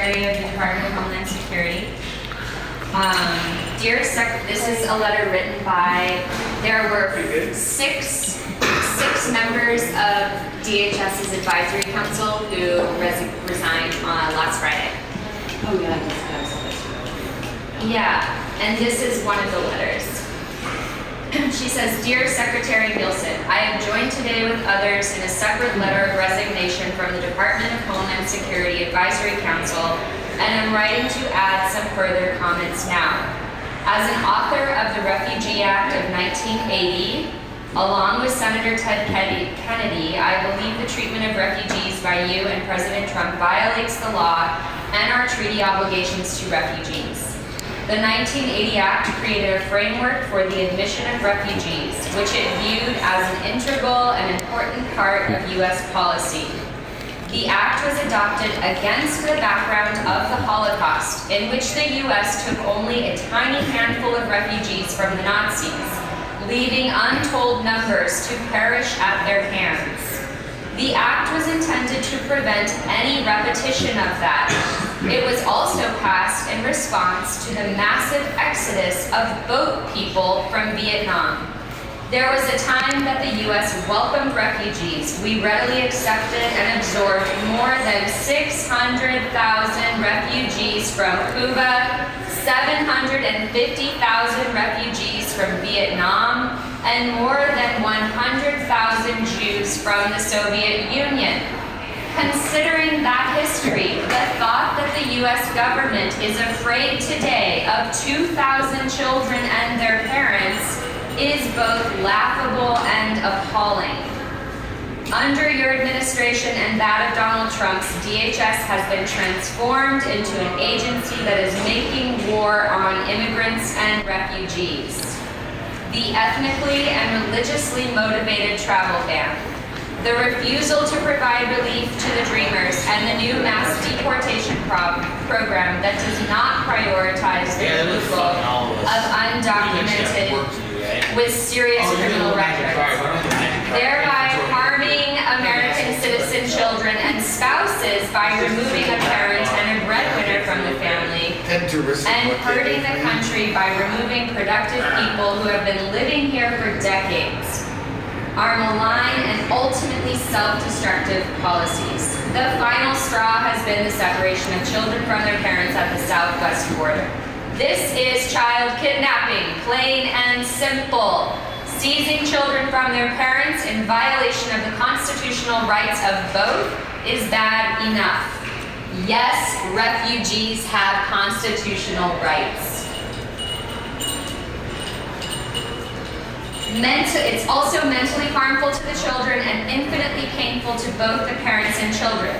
Secretary of the Department of Homeland Security. This is a letter written by, there were six members of DHS's advisory council who resigned on last Friday. Oh yeah, I discussed Yeah, and this is one of the letters. She says, Dear Secretary Gilson, I have joined today with others in a separate letter of resignation from the Department of Homeland Security Advisory Council, and am writing to add some further comments now. As an author of the Refugee Act of 1980, along with Senator Ted Kennedy, I believe the treatment of refugees by you and President Trump violates the law and our treaty obligations to refugees. The 1980 Act created a framework for the admission of refugees, which it viewed as an integral and important part of U.S. policy. The Act was adopted against the background of the Holocaust, in which the U.S. took only a tiny handful of refugees from the Nazis, leaving untold numbers to perish at their hands. The Act was intended to prevent any repetition of that. It was also passed in response to the massive exodus of boat people from Vietnam. There was a time that the U.S. welcomed refugees. We readily accepted and absorbed more than 600,000 refugees from Cuba, 750,000 refugees from Vietnam, and more than 100,000 Jews from the Soviet Union. Considering that history, the thought that the U.S. government is afraid today of 2,000 children and their parents is both laughable and appalling. Under your administration and that of Donald Trump's, DHS has been transformed into an agency that is making war on immigrants and refugees. The ethnically and religiously motivated travel ban, the refusal to provide relief to the Dreamers, and the new mass deportation program that does not prioritize the removal of undocumented with serious criminal records, thereby harming American citizen children and spouses by removing a parent and a breadwinner from the family, and hurting the country by removing productive people who have been living here for decades, are malign and ultimately self-destructive policies. The final straw has been the separation of children from their parents at the southwest border. This is child kidnapping, plain and simple. Seizing children from their parents in violation of the constitutional rights of both is bad enough. Yes, refugees have constitutional rights. It's also mentally harmful to the children and infinitely painful to both the parents and children.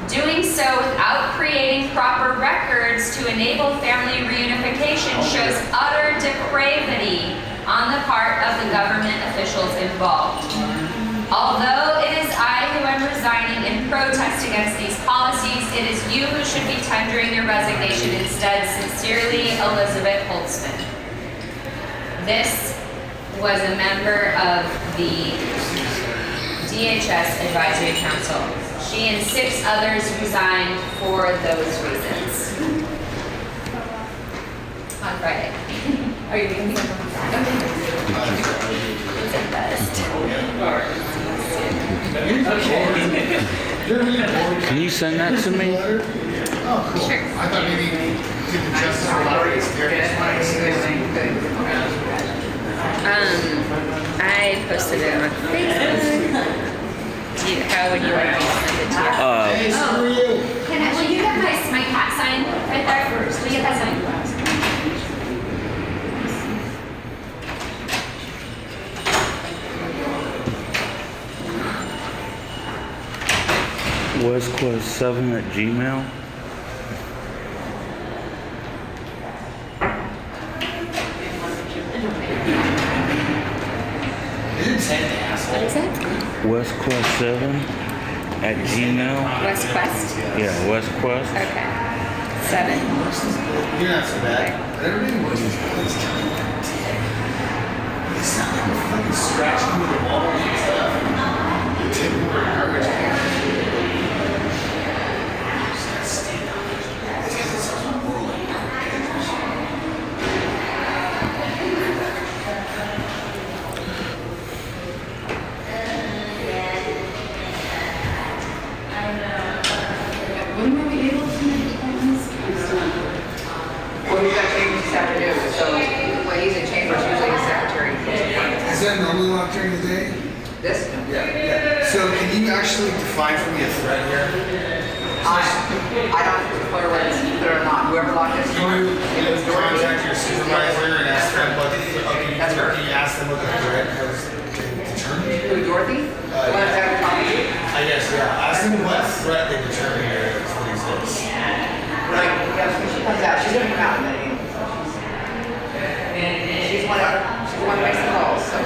Doing so without creating proper records to enable family reunification shows utter depravity on the part of the government officials involved. Although it is I who am resigning in protest against these policies, it is you who should be tendering your resignation instead. Sincerely, Elizabeth Holtzman. This was a member of the DHS Advisory Council. She and 6 others resigned for those reasons. On Friday. Are you reading something? It's the best. Can you send that to me? Oh, cool. Sure. I thought maybe you did the Justice for Lottery's I posted it on Facebook. How would you like me to send it to you? Hey, screw you. Will you get my cat sign right there? Will you get that sign? WestQuest7@gmail. What is it? WestQuest7@gmail. WestQuest. Yeah, WestQuest. Okay. 7. You're not so bad. Everybody was It's not like we're fucking scratching with the wall and stuff. Garbage. Just gotta stand up. This? Yeah. So can you actually define for me a threat here? I don't declare whether it's either or not. Whoever locked this door, Can it you was Dorothy. contact your supervisor and ask them what That's correct. can you ask them what the threat has determined? Who, Dorothy? The one that's having talking to you? I guess, yeah. Ask them what threat they determined here is what he says. Right, yeah, when she comes out, she's gonna come out in a minute. She's the one that makes the calls, so.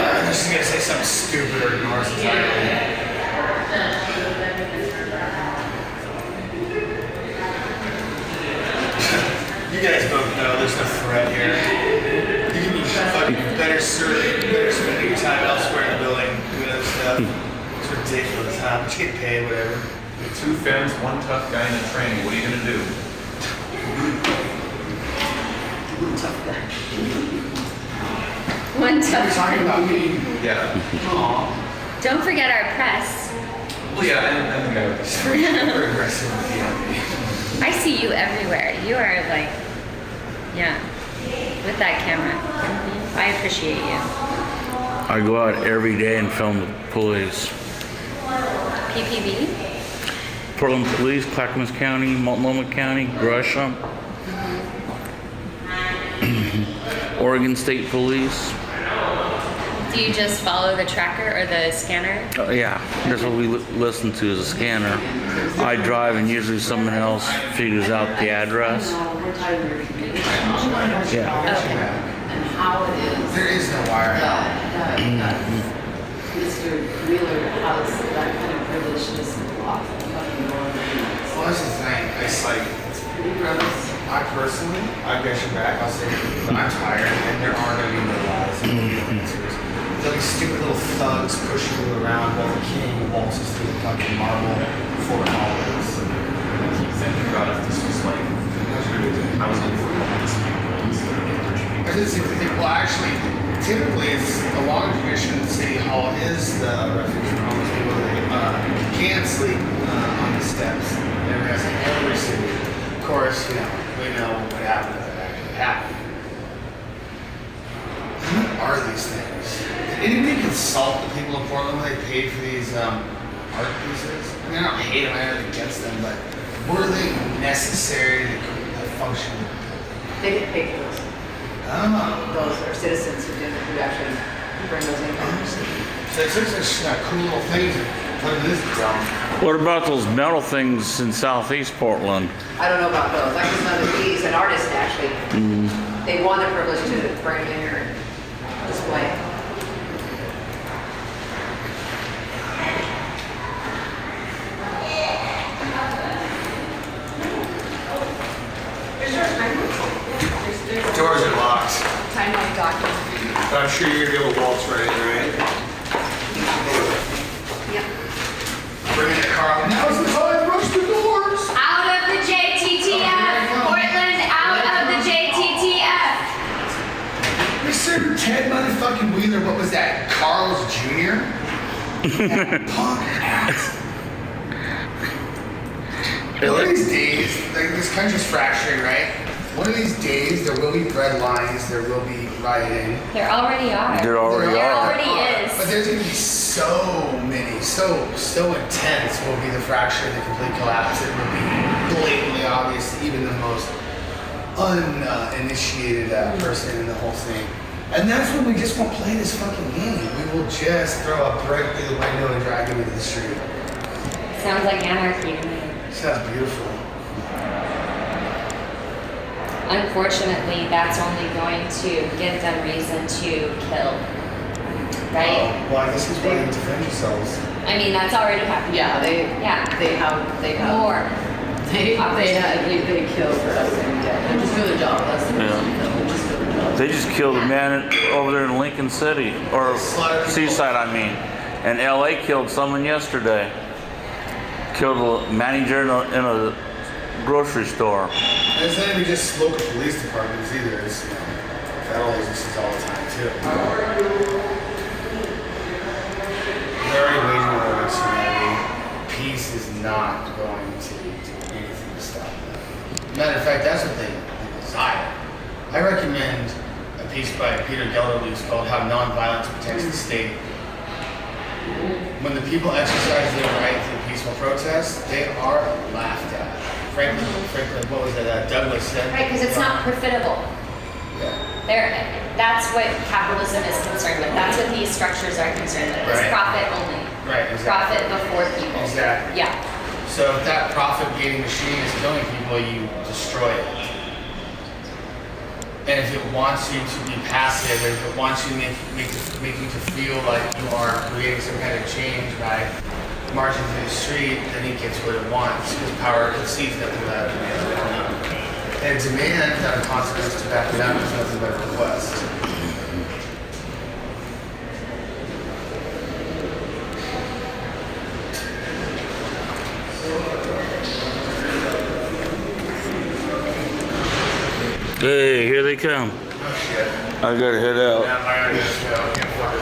I'm just gonna say something stupid or ignore us entirely. You guys both know there's no threat here. You can be fucking better spending your time elsewhere in the building doing other stuff. It's ridiculous, huh? But you get paid, whatever. Two femmes, one tough guy in the training. What are you gonna do? One We're tough. talking about me. Yeah. Aw. Don't forget our press. Well, yeah, I think I would be Super aggressive with you. I see you everywhere. You are like, yeah, with that camera. I appreciate you. I go out every day and film the police. PPB? Portland Police, Clackamas County, Multnomah County, Gresham. Oregon State Police. Do you just follow the tracker or the scanner? Yeah, that's what we listen to is a scanner. I drive and usually someone else figures out the address. No, we're tired of your Yeah. Okay. and how it is. There is no wire. Mr. Wheeler has that kind of privilege to just lock the fucking door. Well, that's the thing. It's like, It's pretty gross. I personally, I've got your back. I'll say, but I'm tired, and there are going to be no lies. There'll be stupid little thugs pushing you around while the king waltzes through the fucking marble floor hallways. I keep thinking about if this was like, I was looking for homeless people instead of rich people. I did see the thing. Well, actually, typically, it's a long tradition. City Hall is the refuge for homeless people. They can sleep on the steps. There has in every city. Of course, you know, we know what happened if that actually happened. What are these things? Did anybody consult the people in Portland when they paid for these art pieces? I mean, I don't hate them, I have nothing against them, but were they necessary to function? They get paid for those. Oh. Those are citizens who actually bring those in. So it's such cool little things and put in this dump. What about those metal things in southeast Portland? I don't know about those. I was one of these, an artist actually. They won the privilege to bring in here and display. Doors are locked, Timeline document. but I'm sure you're gonna be able to waltz right in, right? Yep. Bring in the car. Now's the time, rush the doors! Out of the JTTF! Portland, out of the JTTF! Mr. Ted motherfucking Wheeler, what was that? Carl's Jr.? That punk ass. One of these days, like this country's fracturing, right? One of these days, there will be bread lines, there will be rioting. There already are. There already There are. already is. But there's gonna be so many, so intense will be the fracture, the complete collapse. It will be blatantly obvious to even the most uninitiated person in the whole thing. And that's when we just won't play this fucking game. We will just throw a brick through the window and drag him into the street. Sounds like anarchy to me. Sounds beautiful. Unfortunately, that's only going to give them reason to kill. Right? Well, I guess he's willing to defend yourselves. I mean, that's already happening. Yeah, they have More. they kill for us every day. They just do their job. That's the reason they kill. They just do their job. They just killed a man over there in Lincoln City, or Seaside, I mean. And LA killed someone yesterday. Killed a manager in a grocery store. And it's not even just local police departments either. It's, you know, federal agencies all the time too. They're already waging war against humanity. Peace is not going to do anything to stop them. Matter of fact, that's what they desire. I recommend a piece by Peter Gelderloos called How Nonviolence Protects the State. When the people exercise their right through peaceful protest, they are laughed at. Franklin, what was it? Douglas said. Right, because it's not profitable. Yeah. That's what capitalism is concerned with. That's what these structures are concerned with. It's Right. profit only. Right. Exactly. Profit before people. Exactly. Yeah. So if that profit-gating machine is killing people, you destroy it. And if it wants you to be passive, if it wants you to make you to feel like you are creating some kind of change by marching through the street, then it gets what it wants because power conceives nothing without demand. And demand without a consequence to back it up is nothing but a request. Hey, here they come. Oh shit. I gotta head out. Yeah, I gotta go. I can't afford it.